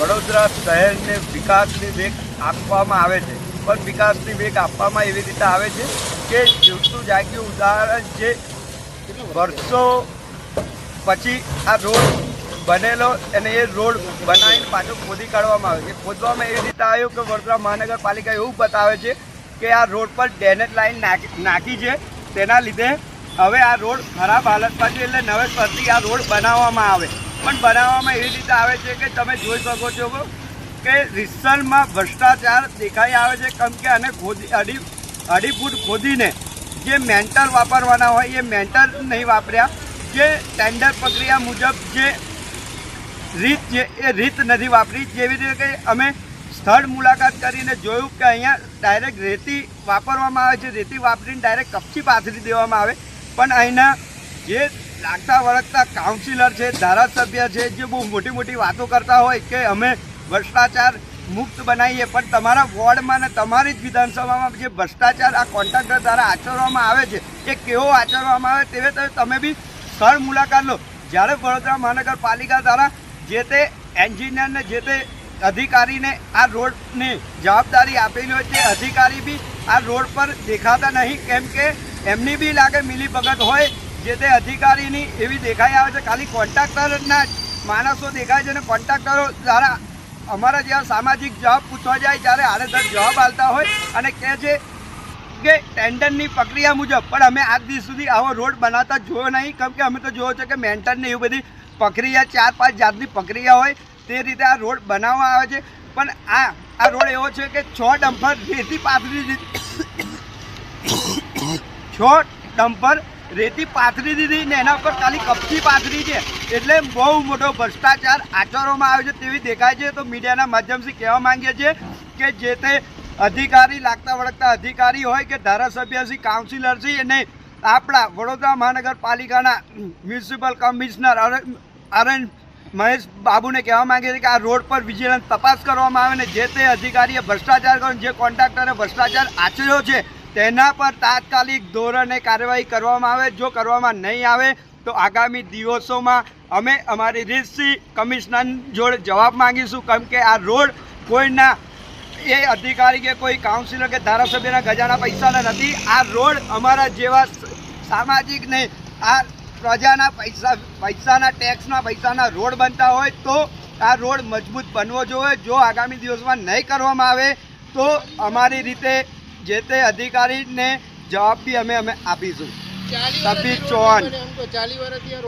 વડોદરા શહેરને વિકાસની વેગ આપવામાં આવે છે, પણ વિકાસની વેગ આપવામાં એવી રીતે આવે છે કે જોતું જાગ્યું ઉદાહરણ છે, વર્ષો પછી આ રોડ બનેલો અને એ રોડ બનાવીને પાછો ખોદી કાઢવામાં આવે છે. ખોદવામાં એવી રીતે આવ્યું કે વડોદરા મહાનગરપાલિકા એવું બતાવે છે કે આ રોડ પર ડ્રેનેજ લાઈન નાખી છે, તેના લીધે હવે આ રોડ ખરાબ હાલતમાં છે, એટલે નવે પરથી આ રોડ બનાવવામાં આવે. પણ બનાવવામાં એવી રીતે આવે છે કે તમે જોઈ શકો છો કે રિસલમાં ભ્રષ્ટાચાર દેખાઈ આવે છે, કેમ કે આને અઢી ફૂટ ખોદીને જે મેન્ટલ વાપરવાના હોય એ મેન્ટલ નહીં વાપર્યા, જે ટેન્ડર પ્રક્રિયા મુજબ જે રીત છે એ રીત નથી વાપરી. જેવી રીતે કે અમે સ્થળ મુલાકાત કરીને જોયું કે અહીંયા ડાયરેક્ટ રેતી વાપરવામાં આવે છે, રેતી વાપરીને ડાયરેક્ટ કપચી પાથરી દેવામાં આવે. પણ અહીંના જે લાગતા વળગતા કાઉન્સિલર છે, ધારાસભ્ય છે, જે બહુ મોટી મોટી વાતો કરતા હોય કે અમે ભ્રષ્ટાચાર મુક્ત બનાવીએ, પણ તમારા વોર્ડમાં ને તમારી જ વિધાનસભામાં જે ભ્રષ્ટાચાર આ કોન્ટ્રાક્ટર દ્વારા આચરવામાં આવે છે એ કેવો આચરવામાં આવે તે તમે બી સ્થળ મુલાકાત લો. જ્યારે વડોદરા મહાનગરપાલિકા દ્વારા જે તે એન્જિનિયરને જે તે અધિકારીને આ રોડની જવાબદારી આપેલી હોય તે અધિકારી બી આ રોડ પર દેખાતા નહીં, કેમ કે એમની બી લાગે મિલીભગત હોય જે તે અધિકારીની એવી દેખાઈ આવે છે. ખાલી કોન્ટ્રાક્ટરના માણસો દેખાય છે અને કોન્ટ્રાક્ટરો દ્વારા અમારા જેવા સામાજિક જવાબ પૂછવા જાય ત્યારે આડેધડ જવાબ આપતા હોય અને કહે છે કે ટેન્ડરની પ્રક્રિયા મુજબ. પણ અમે આજ દિવસ સુધી આવો રોડ બનાવતા જોયો નહીં, કેમ કે અમે તો જોયો છે કે મેન્ટરની એવી બધી પ્રક્રિયા 4-5 જાતની પ્રક્રિયા હોય તે રીતે આ રોડ બનાવવામાં આવે છે. પણ આ રોડ એવો છે કે 6 ડમ્પર રેતી પાથરી દીધી, 6 ડમ્પર રેતી પાથરી દીધી ને એના ઉપર ખાલી કપચી પાથરી છે, એટલે બહુ મોટો ભ્રષ્ટાચાર આચરવામાં આવે છે તેવી દેખાય છે. તો મીડિયાના માધ્યમથી કહેવા માંગીએ છીએ કે જે તે અધિકારી લાગતા વળગતા અધિકારી હોય કે ધારાસભ્ય છે, કાઉન્સિલર છે, અને આપણા વડોદરા મહાનગરપાલિકાના મ્યુનિસિપલ કમિશનર આરએન મહેશ બાબુને કહેવા માંગે છે કે આ રોડ પર વિજિલન્સ તપાસ કરવામાં આવે ને જે તે અધિકારીએ ભ્રષ્ટાચાર કર્યો, જે કોન્ટ્રાક્ટરે ભ્રષ્ટાચાર આચર્યો છે તેના પર તાત્કાલિક ધોરણે કાર્યવાહી કરવામાં આવે. જો કરવામાં નહીં આવે તો આગામી દિવસોમાં અમે અમારી રીતથી કમિશનર જોડે જવાબ માંગીશું, કેમ કે આ રોડ કોઈના એ અધિકારી કે કોઈ કાઉન્સિલર કે ધારાસભ્યના ગજાના પૈસાના નથી. આ રોડ અમારા જેવા સામાજિક નહીં, આ પ્રજાના પૈસાના ટેક્સના પૈસાના રોડ બનતા હોય તો આ રોડ મજબૂત બનવો જોઈએ. જો આગામી દિવસમાં નહીં કરવામાં આવે તો અમારી રીતે જે તે અધિકારીને જવાબ બી અમે આપીશું. તબીર ચૌહાણ.